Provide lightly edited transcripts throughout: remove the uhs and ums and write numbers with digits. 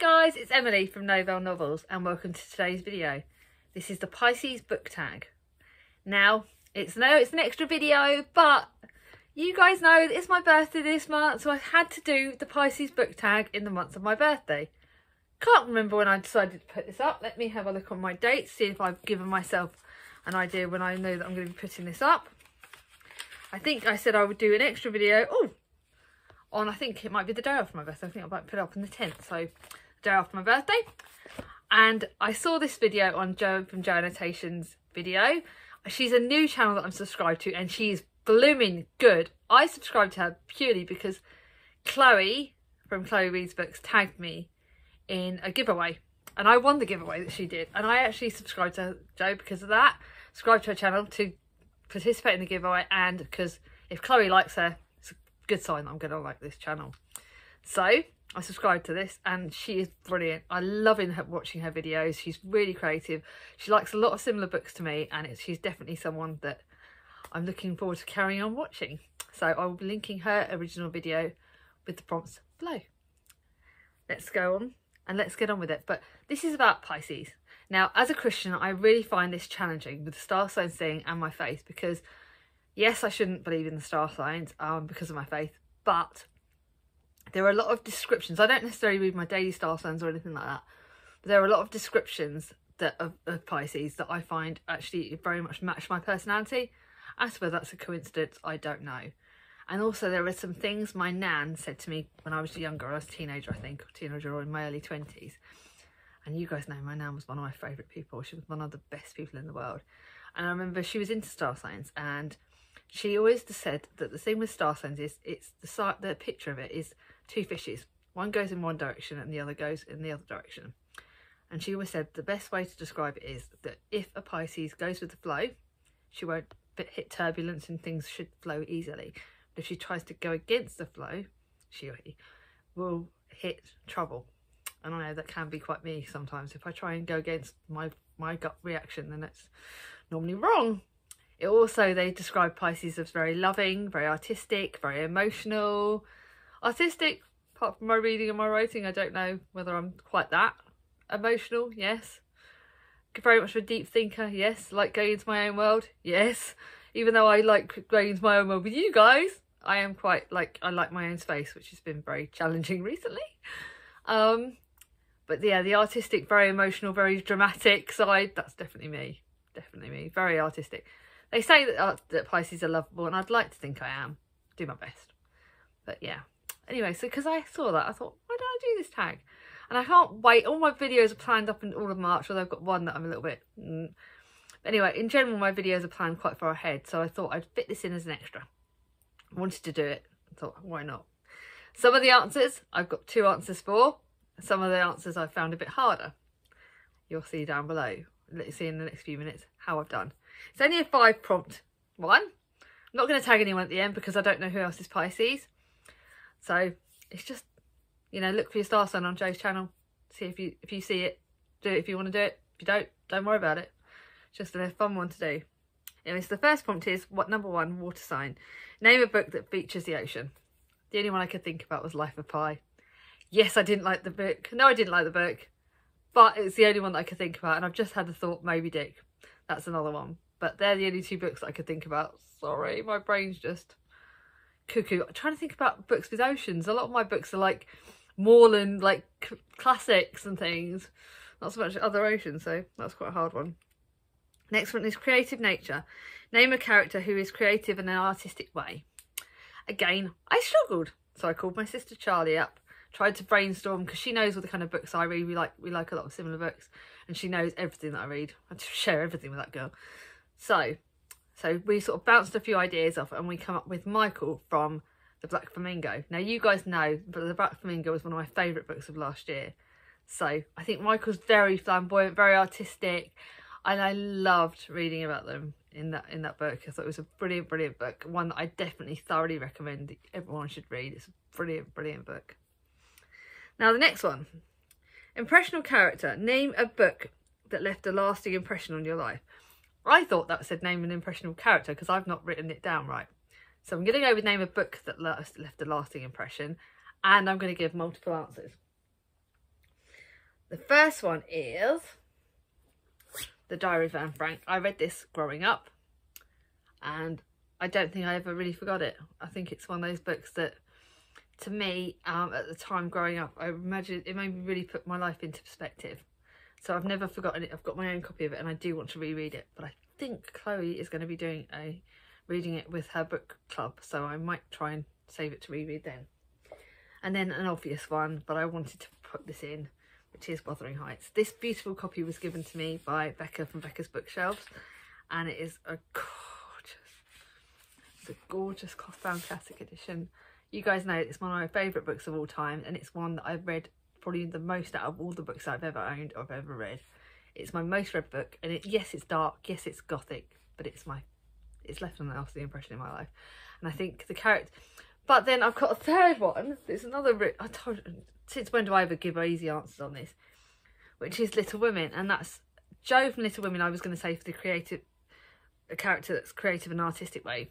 guys, it's Emily from Novelle Novels and welcome to today's video. This is the Pisces book tag. Now, it's an extra video, but you guys know it's my birthday this month, so I had to do the Pisces book tag in the month of my birthday. Can't remember when I decided to put this up. Let me have a look on my dates, see if I've given myself an idea when I know that I'm going to be putting this up. I think I said I would do an extra video. On I think it might be the day after my birthday. I think I might put it up on the 10th, so the day after my birthday. And I saw this video on Jo from Jo Annotations video. She's a new channel that I'm subscribed to and she's blooming good. I subscribed to her purely because Chloe from Chloe Reads Books tagged me in a giveaway and I won the giveaway that she did, and I actually subscribed to Jo because of that. Subscribed to her channel to participate in the giveaway, and because if Chloe likes her, good sign that I'm going to like this channel. So I subscribed to this and she is brilliant. I love watching her videos. She's really creative. She likes a lot of similar books to me, and she's definitely someone that I'm looking forward to carrying on watching. So I will be linking her original video with the prompts below. Let's go on and let's get on with it. But this is about Pisces. Now, as a Christian, I really find this challenging with the star signs thing and my faith, because yes, I shouldn't believe in the star signs because of my faith, but there are a lot of descriptions. I don't necessarily read my daily star signs or anything like that, but there are a lot of descriptions that of Pisces that I find actually very much match my personality. As to whether that's a coincidence, I don't know. And also there are some things my nan said to me when I was younger. I was a teenager, I think, or in my early 20s. And you guys know my nan was one of my favourite people. She was one of the best people in the world. And I remember she was into star signs, and she always said that the thing with star signs is the picture of it is two fishes. One goes in one direction and the other goes in the other direction. And she always said the best way to describe it is that if a Pisces goes with the flow, she won't hit turbulence and things should flow easily. But if she tries to go against the flow, she will hit trouble. And I know that can be quite me sometimes. If I try and go against my gut reaction, then it's normally wrong. It also, they describe Pisces as very loving, very artistic, very emotional. Artistic, apart from my reading and my writing, I don't know whether I'm quite that. Emotional, yes. Very much a deep thinker, yes. Like going into my own world, yes. Even though I like going into my own world with you guys, I am quite like, I like my own space, which has been very challenging recently. But yeah, the artistic, very emotional, very dramatic side, that's definitely me. Definitely me, very artistic. They say that Pisces are lovable, and I'd like to think I am. Do my best. But yeah. Anyway, so because I saw that, I thought, why don't I do this tag? And I can't wait. All my videos are planned up in all of March, although I've got one that I'm a little bit... Anyway, in general, my videos are planned quite far ahead, so I thought I'd fit this in as an extra. I wanted to do it. I thought, why not? Some of the answers, I've got 2 answers for. Some of the answers I found a bit harder. You'll see down below. Let's see in the next few minutes how I've done. It's only a 5 prompt one. I'm not going to tag anyone at the end because I don't know who else is Pisces. So it's just, you know, look for your star sign on Jo's channel. See if you see it. Do it if you want to do it. If you don't worry about it. It's just a fun one to do. Anyway, so the first prompt is, number 1, water sign. Name a book that features the ocean. The only one I could think about was Life of Pi. Yes, I didn't like the book. No, I didn't like the book. But it's the only one that I could think about. And I've just had the thought, Moby Dick. That's another one. But they're the only 2 books that I could think about. Sorry, my brain's just cuckoo. I'm trying to think about books with oceans. A lot of my books are like moorland, like classics and things. Not so much other oceans, so that's quite a hard one. Next one is creative nature. Name a character who is creative in an artistic way. Again, I struggled. So I called my sister Charlie up. Tried to brainstorm because she knows all the kind of books I read. We like a lot of similar books, and she knows everything that I read. I just share everything with that girl. So we sort of bounced a few ideas off, and we come up with Michael from The Black Flamingo. Now you guys know, but The Black Flamingo was one of my favourite books of last year. So I think Michael's very flamboyant, very artistic, and I loved reading about them in that book. I thought it was a brilliant book, one that I definitely thoroughly recommend everyone should read. It's a brilliant book. Now the next one, impressional character. Name a book that left a lasting impression on your life. I thought that said name an impressional character because I've not written it down right. So I'm going to go with name a book that left a lasting impression, and I'm going to give multiple answers. The first one is The Diary of Anne Frank. I read this growing up and I don't think I ever really forgot it. I think it's one of those books that, to me, at the time growing up, I imagine it made me really put my life into perspective. So I've never forgotten it. I've got my own copy of it and I do want to reread it. But I think Chloe is going to be reading it with her book club. So I might try and save it to reread then. And then an obvious one, but I wanted to put this in, which is Wuthering Heights. This beautiful copy was given to me by Becca from Becca's Bookshelves. And it is a gorgeous Clothbound Classic edition. You guys know it's one of my favourite books of all time, and it's one that I've read probably the most out of all the books I've ever owned or I've ever read. It's my most read book, and yes, it's dark, yes, it's gothic, but it's left an lasting impression in my life. And I think the character. But then I've got a third one. There's another. Since when do I ever give easy answers on this? Which is Little Women, and that's Jo from Little Women. I was going to say for a character that's creative and artistic way.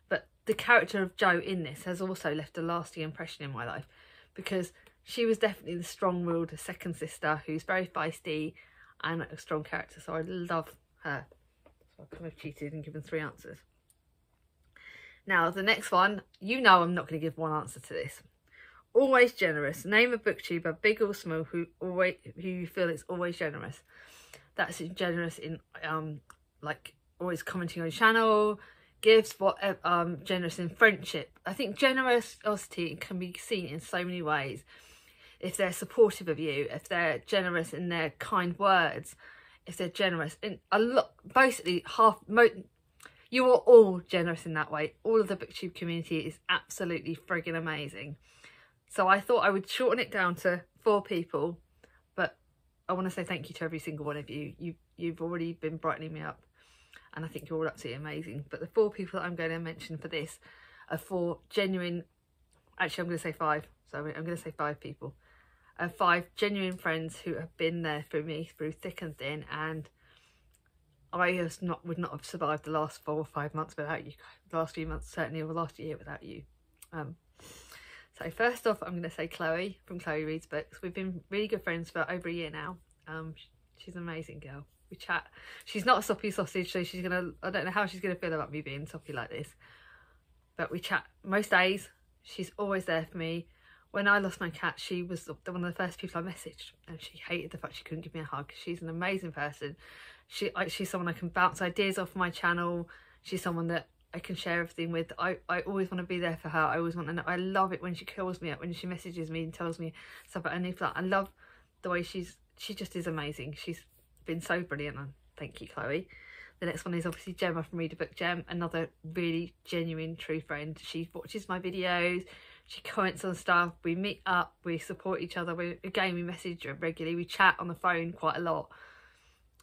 But the character of Jo in this has also left a lasting impression in my life, because she was definitely the strong-willed second sister who's very feisty and a strong character. So I love her. So I kind of cheated and given 3 answers. Now, the next one, you know I'm not going to give one answer to this. Always generous. Name a booktuber, big or small, who you feel is always generous. That's generous in like always commenting on your channel, gifts, generous in friendship. I think generosity can be seen in so many ways. If they're supportive of you, if they're generous in their kind words, if they're generous in a lot, basically you are all generous in that way. All of the booktube community is absolutely friggin' amazing. So I thought I would shorten it down to 4 people, but I want to say thank you to every single one of you. You've already been brightening me up, and I think you're all absolutely amazing. But the 4 people that I'm going to mention for this are 4 genuine, actually I'm going to say 5, so I'm going to say 5 people. 5 genuine friends who have been there for me through thick and thin, and I would not have survived the last 4 or 5 months without you. The last few months certainly, or the last year without you. So first off, I'm going to say Chloe from Chloe Reads Books. We've been really good friends for over a year now. She's an amazing girl. We chat. She's not a soppy sausage, so I don't know how she's going to feel about me being soppy like this. But we chat most days. She's always there for me. When I lost my cat, she was one of the first people I messaged, and she hated the fact she couldn't give me a hug. She's an amazing person. She's someone I can bounce ideas off my channel. She's someone that I can share everything with. I always want to be there for her. I always want to know. I love it when she calls me up, when she messages me and tells me stuff about her new flat. I love the way she just is amazing. She's been so brilliant, and thank you, Chloe. The next one is obviously Gemma from Read a Book Gem, another really genuine, true friend. She watches my videos, she comments on stuff, we meet up, we support each other. We message regularly, we chat on the phone quite a lot.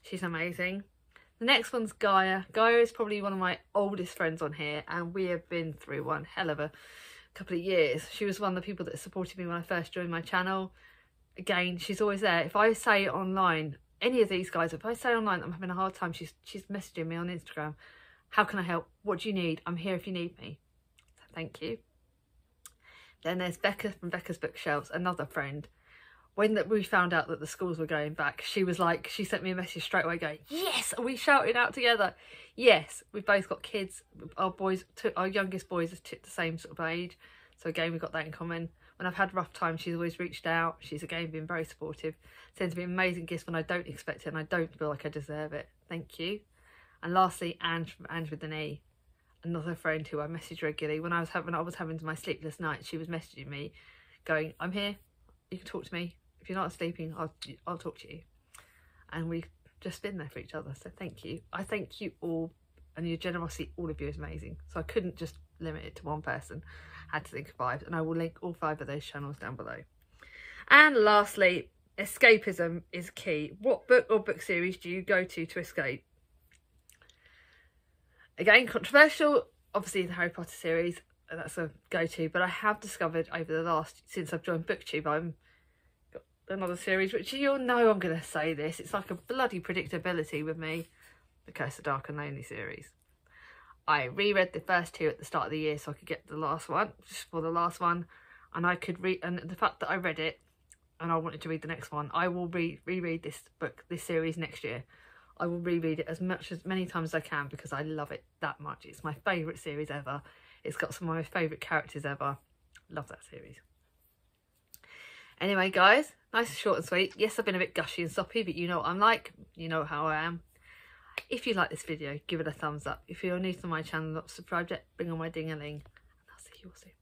She's amazing. The next one's Gaia. Gaia is probably one of my oldest friends on here, and we have been through one hell of a couple of years. She was one of the people that supported me when I first joined my channel. Again, she's always there. If I say online, any of these guys, if I say online that I'm having a hard time, she's messaging me on Instagram. How can I help? What do you need? I'm here if you need me. So thank you. Then there's Becca from Becca's Bookshelves, another friend. When we found out that the schools were going back, she sent me a message straight away going, yes, are we shouting out together? Yes, we've both got kids. Our youngest boys are the same sort of age. So again, we've got that in common. When I've had rough times, she's always reached out. She's again been very supportive. Sends me amazing gifts when I don't expect it and I don't feel like I deserve it. Thank you. And lastly, Ange from Ange with an E, another friend who I message regularly. When I was having my sleepless nights, she was messaging me going, I'm here, you can talk to me. If you're not sleeping, I'll talk to you. And we've just been there for each other. So thank you. I thank you all, and your generosity, all of you, is amazing. So I couldn't just limit it to one person. I had to think of 5, and I will link all 5 of those channels down below. And lastly, escapism is key. What book or book series do you go to escape? Again, controversial. Obviously, the Harry Potter series, that's a go-to. But I have discovered since I've joined BookTube, I'm got another series, which you'll know I'm going to say this. It's like a bloody predictability with me. The Curse of Dark and Lonely series. I reread the first 2 at the start of the year so I could get the last one, just for the last one. And I could read, and the fact that I read it, and I wanted to read the next one, I will reread this book, this series next year. I will reread it as many times as I can because I love it that much. It's my favourite series ever. It's got some of my favourite characters ever. Love that series. Anyway, guys, nice and short and sweet. Yes, I've been a bit gushy and soppy, but you know what I'm like. You know how I am. If you like this video, give it a thumbs up. If you're new to my channel, not subscribed yet, bring on my ding-a-ling. And I'll see you all soon.